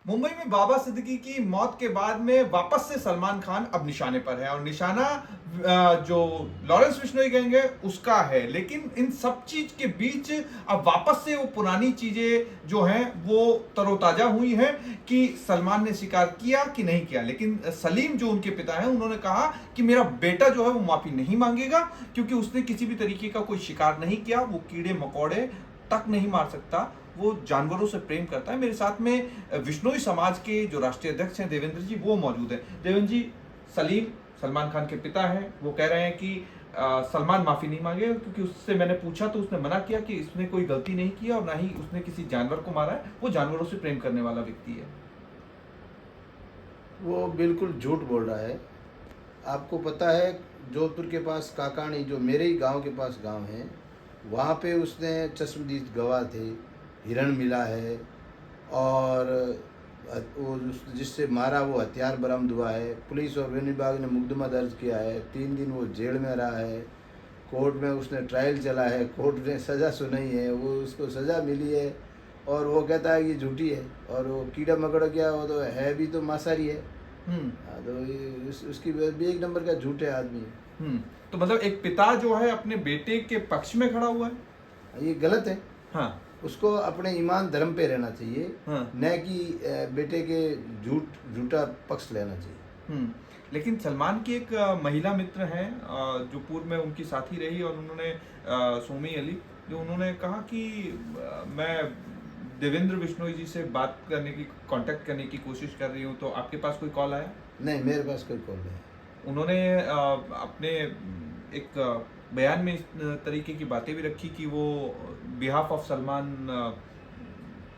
मुंबई में बाबा सिद्दीकी की मौत के बाद में वापस से सलमान खान अब निशाने पर है और निशाना जो लॉरेंस बिश्नोई गैंग है उसका है। लेकिन इन सब चीज के बीच अब वापस से वो पुरानी चीजें जो हैं वो तरोताजा हुई हैं कि सलमान ने स्वीकार किया कि नहीं किया। लेकिन सलीम जो उनके पिता हैं उन्होंने कहा कि मेरा बेटा जो है वो माफी नहीं मांगेगा क्योंकि उसने किसी भी तरीके का कोई शिकार नहीं किया, वो कीड़े मकोड़े तक नहीं मार सकता, वो जानवरों से प्रेम करता है। मेरे साथ में विश्नोई समाज के जो राष्ट्रीय अध्यक्ष हैं देवेंद्र जी वो मौजूद हैं। देवेंद्र जी, सलीम सलमान खान के पिता हैं, वो कह रहे हैं कि सलमान माफी नहीं मांगेगा क्योंकि उससे मैंने पूछा तो उसने मना किया कि इसने कोई गलती नहीं किया और ना ही उसने किसी जानवर को मारा है, वो जानवरों से प्रेम करने वाला व्यक्ति है। वो बिल्कुल झूठ बोल रहा है। आपको पता है, जोधपुर के पास काकाणी, जो मेरे ही गांव के पास गांव है, वहाँ पे उसने चश्मदीद गवाह थे, हिरण मिला है और वो जिससे मारा वो हथियार बरामद हुआ है। पुलिस और वन विभाग ने मुकदमा दर्ज किया है। 3 दिन वो जेल में रहा है। कोर्ट में उसने ट्रायल चला है, कोर्ट ने सज़ा सुनाई है, वो उसको सज़ा मिली है और वो कहता है कि ये झूठी है। और वो कीड़ा मकोड़ा क्या, वो तो है भी तो मांसाहारी है। हाँ, तो ये उसकी भी एक नंबर का झूठ है आदमी। तो मतलब एक पिता जो है अपने बेटे के पक्ष में खड़ा हुआ है, ये गलत है। हाँ उसको अपने ईमान धर्म पे रहना चाहिए, हाँ। न कि बेटे के झूठा पक्ष लेना चाहिए। लेकिन सलमान की एक महिला मित्र हैं जो पूर्व में उनकी साथी रही और उन्होंने सोमी अली, जो उन्होंने कहा कि मैं देवेंद्र बिश्नोई जी से बात करने की, कांटेक्ट करने की कोशिश कर रही हूँ, तो आपके पास कोई कॉल आया? नहीं, मेरे पास कोई कॉल नहीं। उन्होंने अपने एक बयान में इस तरीके की बातें भी रखी कि वो बिहाफ ऑफ सलमान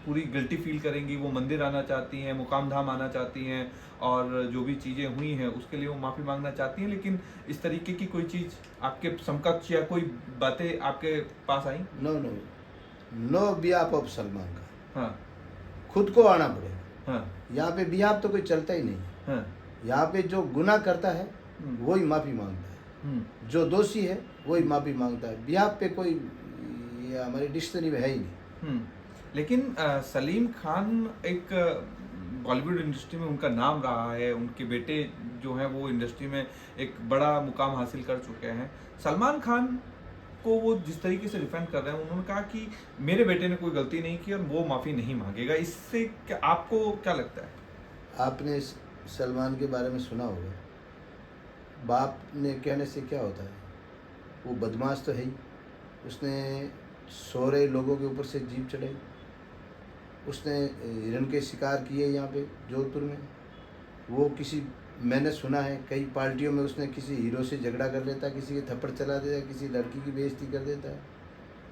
पूरी गिल्टी फील करेंगी, वो मंदिर आना चाहती हैं, मुकाम धाम आना चाहती हैं और जो भी चीज़ें हुई हैं उसके लिए वो माफ़ी मांगना चाहती हैं। लेकिन इस तरीके की कोई चीज़ आपके समकक्ष या कोई बातें आपके पास आई? No no, no behalf of Salman का। हाँ खुद को आना पड़ेगा। हाँ यहाँ पे बिहाफ तो कोई चलता ही नहीं। हाँ। यहाँ पे जो गुनाह करता है हम्म, वही माफ़ी मांगता है, हम्म। जो दोषी है वही माफ़ी मांगता है। बिहाफ पे कोई ये हमारी डिक्शनरी में है ही नहीं। लेकिन सलीम खान एक बॉलीवुड इंडस्ट्री में उनका नाम रहा है, उनके बेटे जो हैं वो इंडस्ट्री में एक बड़ा मुकाम हासिल कर चुके हैं। सलमान खान को वो जिस तरीके से डिफेंड कर रहे हैं, उन्होंने कहा कि मेरे बेटे ने कोई गलती नहीं की और वो माफ़ी नहीं मांगेगा। इससे आपको क्या लगता है? आपने सलमान के बारे में सुना होगा, बाप ने कहने से क्या होता है। वो बदमाश तो है ही। उसने सोरे लोगों के ऊपर से जीप चढ़ाई, उसने हिरण के शिकार किए यहाँ पे जोधपुर में। वो किसी, मैंने सुना है कई पार्टियों में उसने किसी हीरो से झगड़ा कर लेता, किसी के थप्पड़ चला देता, किसी लड़की की बेइज्जती कर देता है।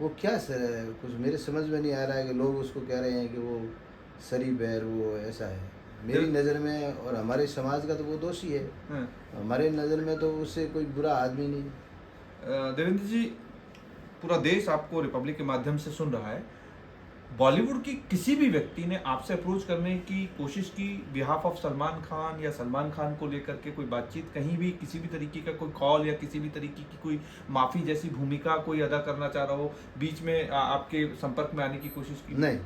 वो क्या सर है, कुछ मेरे समझ में नहीं आ रहा है कि लोग उसको कह रहे हैं कि वो शरीफ है, वो ऐसा है। मेरी नज़र में और हमारे समाज का तो वो दोषी है। हमारे नज़र में तो उससे कोई बुरा आदमी नहीं है। देवेंद्र जी, पूरा देश आपको रिपब्लिक के माध्यम से सुन रहा है। बॉलीवुड की किसी भी व्यक्ति ने आपसे अप्रोच करने की कोशिश की बिहाफ ऑफ सलमान खान या सलमान खान को लेकर के कोई बातचीत, कहीं भी किसी भी तरीके का कोई कॉल या किसी भी तरीके की कोई माफ़ी जैसी भूमिका कोई अदा करना चाह रहा हो, बीच में आपके संपर्क में आने की कोशिश की? नहीं,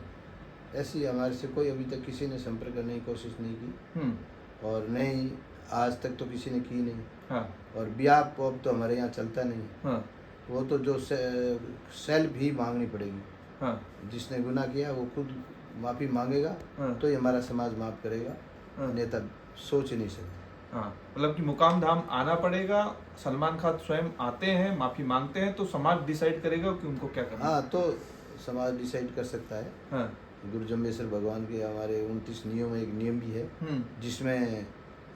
ऐसी हमारे से कोई अभी तक किसी ने संपर्क करने की कोशिश नहीं की और नहीं आज तक तो किसी ने की नहीं। हाँ। और बिहाफ ऑफ तो हमारे यहाँ चलता नहीं। हाँ। वो तो जो सेल्फ ही मांगनी पड़ेगी। हाँ। जिसने गुनाह किया वो खुद माफ़ी मांगेगा। हाँ। तो ये हमारा समाज माफ़ करेगा। हाँ। नेता सोच ही नहीं सकते। हाँ, मतलब कि मुकाम धाम आना पड़ेगा। सलमान खान स्वयं आते हैं, माफ़ी मांगते हैं, तो समाज डिसाइड करेगा कि उनको क्या करना है। हाँ, तो समाज डिसाइड कर सकता है। हाँ। गुरु जम्बेश्वर भगवान के हमारे 29 नियम में एक नियम भी है जिसमें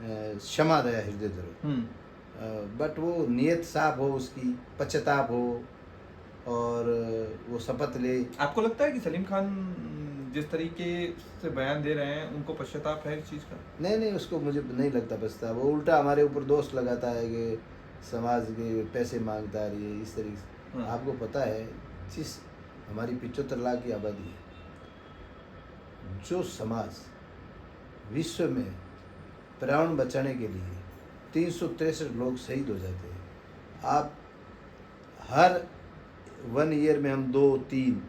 क्षमा दया हृदय धरो। बट वो नीयत साफ हो, उसकी पश्चाताप हो और वो शपथ ले। आपको लगता है कि सलीम खान जिस तरीके से बयान दे रहे हैं उनको पश्चाताप है इस चीज़ का? नहीं, उसको मुझे नहीं लगता पछतावा। वो उल्टा हमारे ऊपर दोष लगाता है कि समाज के पैसे मांगता है ये इस तरीके से। आपको पता है, जिस हमारी 75 लाख की आबादी है, जो समाज विश्व में पर्यावरण बचाने के लिए 363 लोग शहीद हो जाते हैं। आप हर 1 ईयर में हम 2-3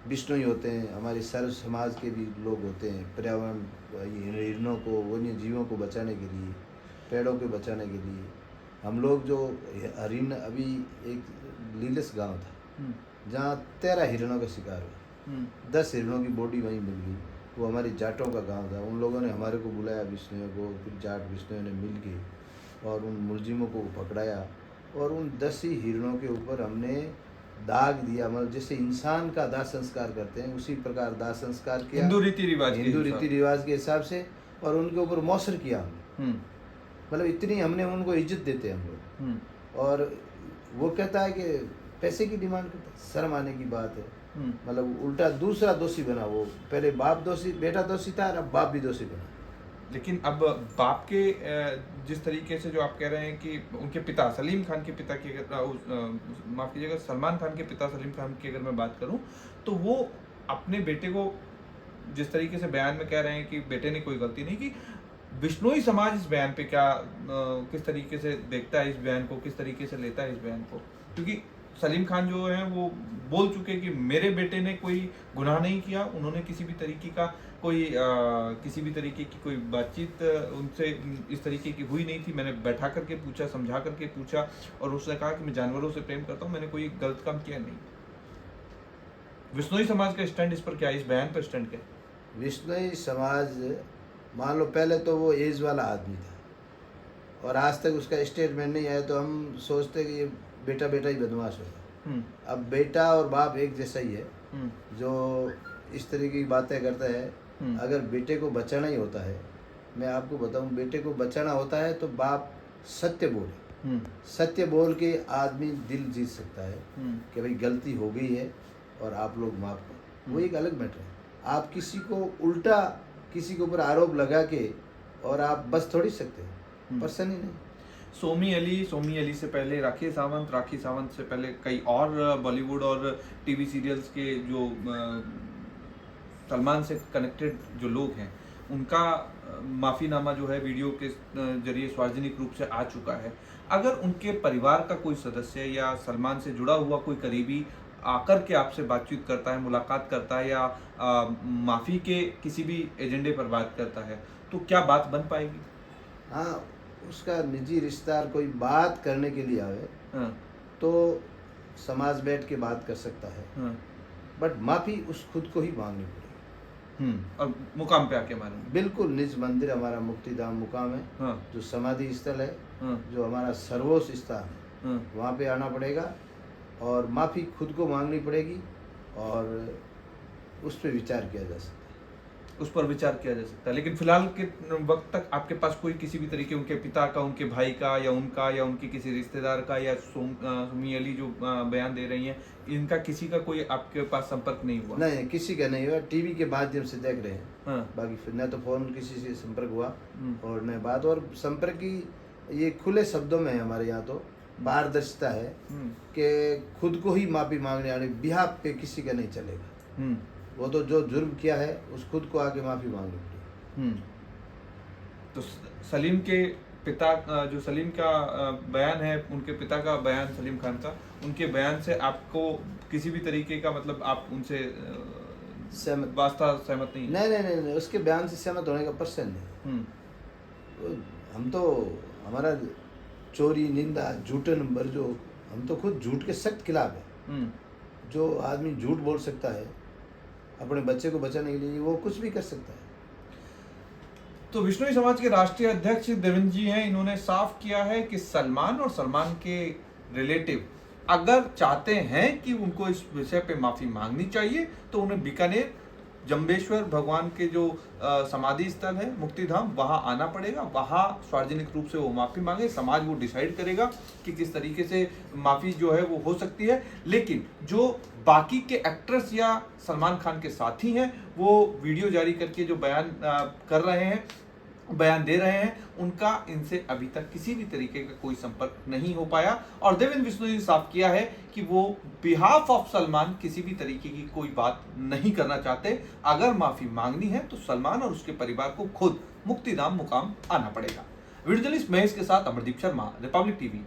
बिश्नोई होते हैं, हमारे सर्व समाज के भी लोग होते हैं, पर्यावरण ये हिरणों को, वन्य जीवों को बचाने के लिए, पेड़ों को बचाने के लिए हम लोग जो हरिण, अभी एक लीलस गांव था हम्म, जहाँ 13 हिरणों का शिकार हुआ, 10 हिरणों की बॉडी वहीं मिल गई। वो हमारी जाटों का गांव था। उन लोगों ने हमारे को बुलाया, बिश्नोइयों को, फिर जाट बिश्नोइयों ने मिल के और उन मुलजिमों को पकड़ाया और उन 10 ही हिरणों के ऊपर हमने दाग दिया। मतलब जैसे इंसान का दाह संस्कार करते हैं उसी प्रकार दाह संस्कार किया, हिंदू रीति रिवाज के हिंदू अनुसार। रीति रिवाज के हिसाब से, और उनके ऊपर मौसर किया हमने। हम्म, मतलब इतनी हमने उनको इज्जत देते हैं हम लोग। हम्म, और वो कहता है कि पैसे की डिमांड करता है, शर्म आने की बात है। हम्म। मतलब उल्टा दूसरा दोषी बना। वो पहले बाप दोषी, बेटा दोषी था, और अब बाप भी दोषी बना। लेकिन अब बाप के जिस तरीके से जो आप कह रहे हैं कि उनके पिता सलीम खान के पिता की अगर माफ कीजिएगा, सलमान खान के पिता सलीम खान की अगर मैं बात करूं, तो वो अपने बेटे को जिस तरीके से बयान में कह रहे हैं कि बेटे ने कोई गलती नहीं की, बिश्नोई समाज इस बयान पे क्या किस तरीके से देखता है, इस बयान को किस तरीके से लेता है इस बयान को? क्योंकि सलीम खान जो है वो बोल चुके कि मेरे बेटे ने कोई गुनाह नहीं किया, उन्होंने किसी भी तरीके का कोई किसी भी तरीके की कोई बातचीत उनसे इस तरीके की हुई नहीं थी। मैंने बैठा करके पूछा, समझा करके पूछा, और उसने कहा कि मैं जानवरों से प्रेम करता हूँ, मैंने कोई गलत काम किया नहीं। बिश्नोई समाज का स्टैंड इस पर क्या है, इस बयान पर स्टैंड क्या है? बिश्नोई समाज, मान लो पहले तो वो एज वाला आदमी था और आज तक उसका स्टेटमेंट नहीं आया, तो हम सोचते कि ये बेटा बेटा ही बदमाश होगा। अब बेटा और बाप एक जैसा ही है। जो इस तरीके की बातें करता है, अगर बेटे को बचाना ही होता है, मैं आपको बताऊं, बेटे को बचाना होता है तो बाप सत्य बोले। सत्य बोल के आदमी दिल जीत सकता है कि भाई गलती हो गई है और आप लोग माफ करो। वो एक अलग मैटर है। आप किसी को उल्टा किसी के ऊपर आरोप लगा के और आप बस थोड़ी सकते हैं, पर्सन ही नहीं। सोमी अली से पहले राखी सावंत से पहले कई और बॉलीवुड और टीवी सीरियल्स के जो सलमान से कनेक्टेड जो लोग हैं, उनका माफ़ीनामा जो है वीडियो के जरिए सार्वजनिक रूप से आ चुका है। अगर उनके परिवार का कोई सदस्य या सलमान से जुड़ा हुआ कोई करीबी आकर के आपसे बातचीत करता है, मुलाकात करता है, या माफ़ी के किसी भी एजेंडे पर बात करता है, तो क्या बात बन पाएगी? हाँ, उसका निजी रिश्तेदार कोई बात करने के लिए आवे हाँ, तो समाज बैठ के बात कर सकता है, हाँ, बट माफ़ी उस खुद को ही मांगनी पड़ेगी। और मुकाम पे आके मारेंगे। बिल्कुल निज मंदिर हमारा मुक्तिधाम मुकाम है, हाँ, जो समाधि स्थल है, हाँ, जो हमारा सर्वोच्च स्थान है, हाँ, वहाँ पे आना पड़ेगा और माफ़ी खुद को मांगनी पड़ेगी और उस पर विचार किया जा सकता है। उस पर विचार किया जा सकता है। लेकिन फिलहाल के वक्त तक आपके पास कोई किसी भी तरीके, उनके पिता का, उनके भाई का, या उनका, या उनके किसी रिश्तेदार का, या सोमी अली जो बयान दे रही हैं, इनका किसी का कोई आपके पास संपर्क नहीं हुआ? नहीं, किसी का नहीं हुआ। टीवी के माध्यम से देख रहे हैं। हाँ, बाकी फिर न तो फ़ोन किसी से संपर्क हुआ हम्म, और न बात। और संपर्क की ये खुले शब्दों में है हमारे यहाँ, तो पारदर्शिता है कि खुद को ही माफ़ी मांगने, यानी बिहाफ पे किसी का नहीं चलेगा। वो तो जो जुर्म किया है उस खुद को आके माफ़ी मांगनी पड़ेगी। तो सलीम के पिता जो सलीम का बयान है, उनके पिता का बयान, सलीम खान का, उनके बयान से आपको किसी भी तरीके का मतलब आप उनसे सहमत सहमत नहीं? नहीं नहीं नहीं नहीं, उसके बयान से सहमत होने का प्रश्न नहीं। तो हम तो, हमारा चोरी, निंदा, झूठे नंबर, जो हम तो खुद झूठ के सख्त खिलाफ है। जो आदमी झूठ बोल सकता है अपने बच्चे को बचाने के लिए, वो कुछ भी कर सकता है। तो बिश्नोई समाज के राष्ट्रीय अध्यक्ष देवेंद्र जी हैं, इन्होंने साफ किया है कि सलमान और सलमान के रिलेटिव अगर चाहते हैं कि उनको इस विषय पे माफी मांगनी चाहिए, तो उन्हें बीकानेर जंबेश्वर भगवान के जो समाधि स्थल है, मुक्तिधाम, वहां आना पड़ेगा। वहां सार्वजनिक रूप से वो माफी मांगे। समाज वो डिसाइड करेगा कि किस तरीके से माफी जो है वो हो सकती है। लेकिन जो बाकी के एक्टर्स या सलमान खान के साथी हैं, वो वीडियो जारी करके जो बयान कर रहे हैं, बयान दे रहे हैं, उनका इनसे अभी तक किसी भी तरीके का कोई संपर्क नहीं हो पाया। और देवेंद्र बिश्नोई ने साफ किया है कि वो बिहाफ ऑफ सलमान किसी भी तरीके की कोई बात नहीं करना चाहते। अगर माफी मांगनी है तो सलमान और उसके परिवार को खुद मुक्तिधाम मुकाम आना पड़ेगा। वीडियो जर्नलिस्ट महेश के साथ अमरदीप शर्मा, रिपब्लिक टीवी।